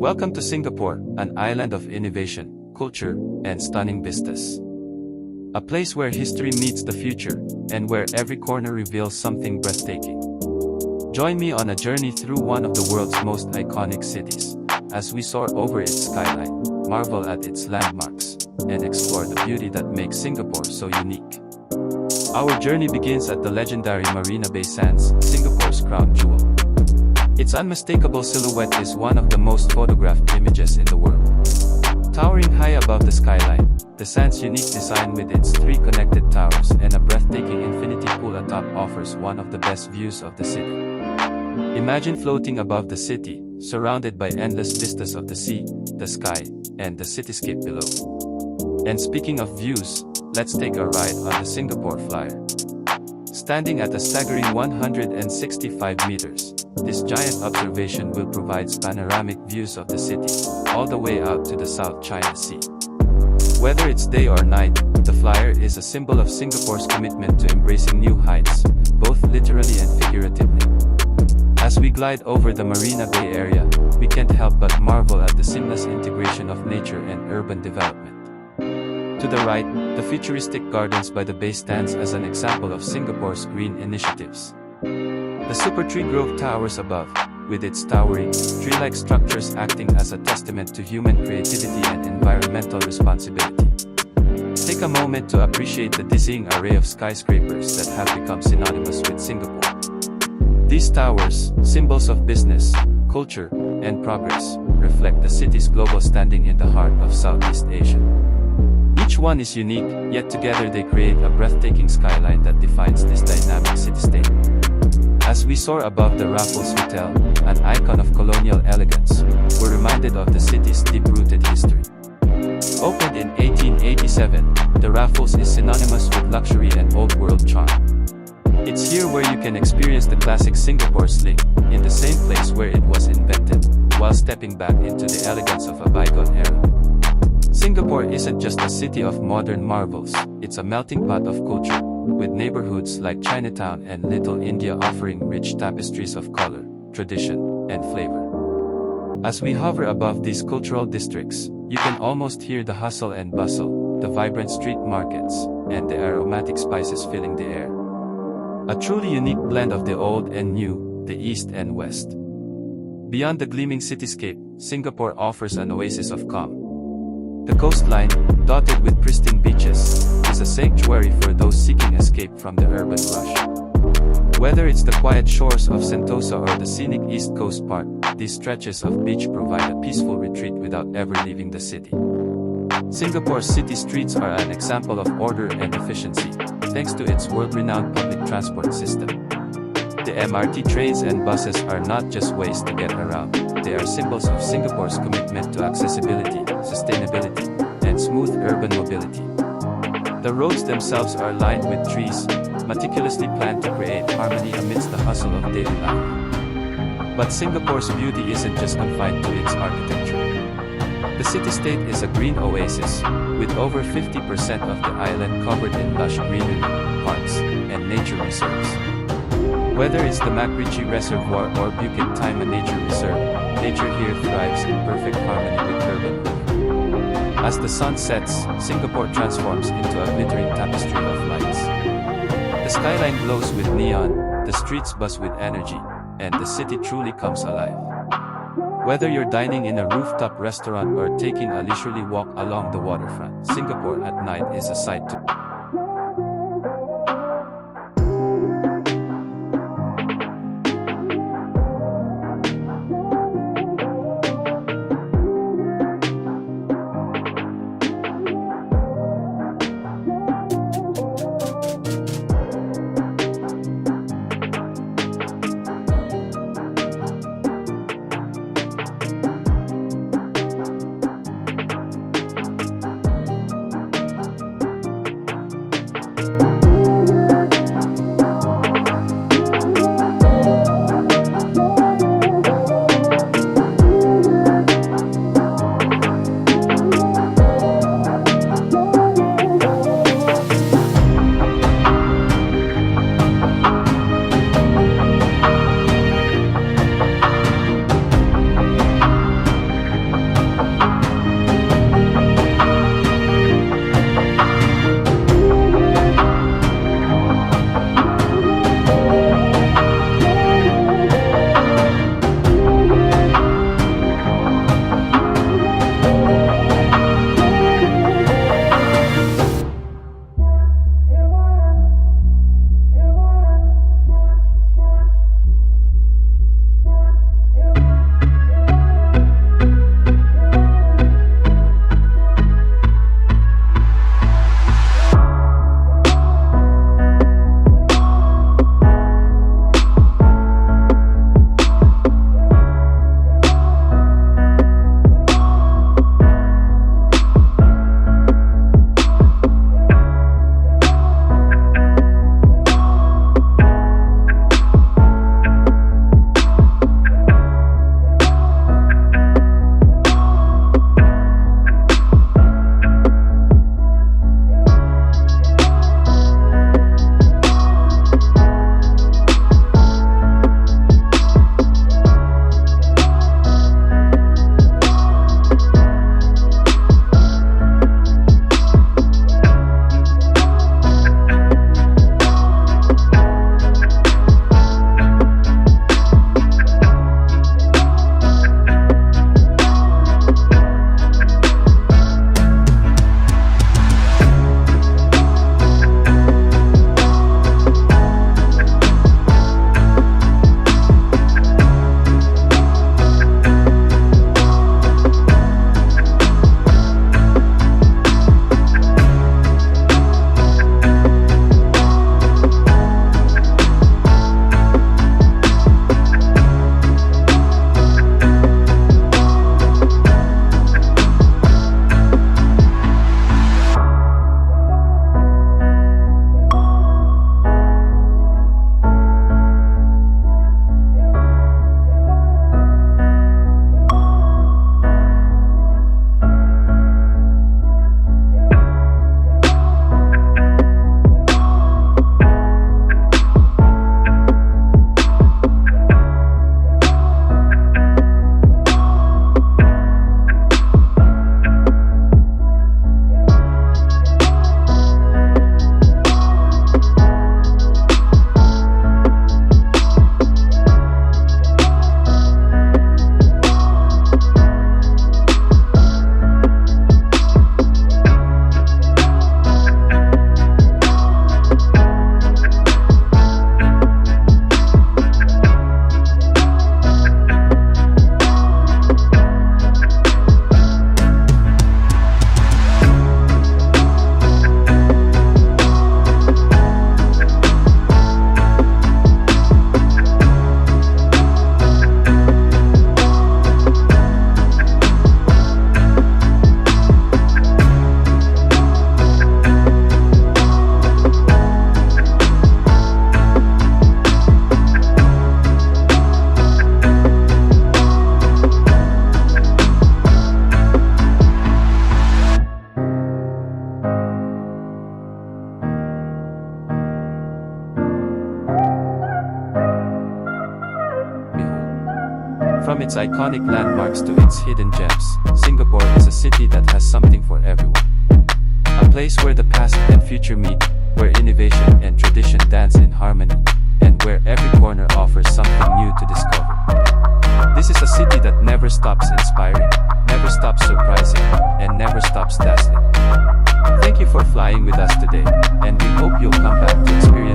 Welcome to Singapore, an island of innovation, culture, and stunning vistas. A place where history meets the future, and where every corner reveals something breathtaking. Join me on a journey through one of the world's most iconic cities, as we soar over its skyline, marvel at its landmarks, and explore the beauty that makes Singapore so unique. Our journey begins at the legendary Marina Bay Sands, Singapore's crown jewel. Its unmistakable silhouette is one of the most photographed images in the world. Towering high above the skyline, the Sands' unique design with its three connected towers and a breathtaking infinity pool atop offers one of the best views of the city. Imagine floating above the city, surrounded by endless vistas of the sea, the sky, and the cityscape below. And speaking of views, let's take a ride on the Singapore Flyer. Standing at a staggering 165 meters, this giant observation will provide panoramic views of the city, all the way out to the South China Sea. Whether it's day or night, the Flyer is a symbol of Singapore's commitment to embracing new heights, both literally and figuratively. As we glide over the Marina Bay area, we can't help but marvel at the seamless integration of nature and urban development. To the right, the futuristic gardens by the bay stands as an example of Singapore's green initiatives. The Super Tree Grove towers above, with its towering, tree-like structures acting as a testament to human creativity and environmental responsibility. Take a moment to appreciate the dizzying array of skyscrapers that have become synonymous with Singapore. These towers, symbols of business, culture, and progress, reflect the city's global standing in the heart of Southeast Asia. Each one is unique, yet together they create a breathtaking skyline that defines this dynamic city-state. As we soar above the Raffles Hotel, an icon of colonial elegance, we're reminded of the city's deep-rooted history. Opened in 1887, the Raffles is synonymous with luxury and old-world charm. It's here where you can experience the classic Singapore sling, in the same place where it was invented, while stepping back into the elegance of a bygone era. Singapore isn't just a city of modern marvels, it's a melting pot of culture, with neighborhoods like Chinatown and Little India offering rich tapestries of color, tradition, and flavor. As we hover above these cultural districts, you can almost hear the hustle and bustle, the vibrant street markets, and the aromatic spices filling the air. A truly unique blend of the old and new, the east and west. Beyond the gleaming cityscape, Singapore offers an oasis of calm. The coastline, dotted with pristine beaches, is a sanctuary for those seeking escape from the urban rush. Whether it's the quiet shores of Sentosa or the scenic East Coast Park, these stretches of beach provide a peaceful retreat without ever leaving the city. Singapore's city streets are an example of order and efficiency, thanks to its world-renowned public transport system. The MRT trains and buses are not just ways to get around, they are symbols of Singapore's commitment to accessibility, sustainability, and smooth urban mobility. The roads themselves are lined with trees, meticulously planned to create harmony amidst the hustle of daily life. But Singapore's beauty isn't just confined to its architecture. The city-state is a green oasis, with over 50% of the island covered in lush greenery, parks, and nature reserves. Whether it's the MacRitchie Reservoir or Bukit Timah Nature Reserve, nature here thrives in perfect harmony with urban living. As the sun sets, Singapore transforms into a glittering tapestry of lights. The skyline glows with neon, the streets buzz with energy, and the city truly comes alive. Whether you're dining in a rooftop restaurant or taking a leisurely walk along the waterfront, Singapore at night is a sight to its iconic landmarks to its hidden gems, Singapore is a city that has something for everyone. A place where the past and future meet, where innovation and tradition dance in harmony, and where every corner offers something new to discover. This is a city that never stops inspiring, never stops surprising, and never stops dazzling. Thank you for flying with us today, and we hope you'll come back to experience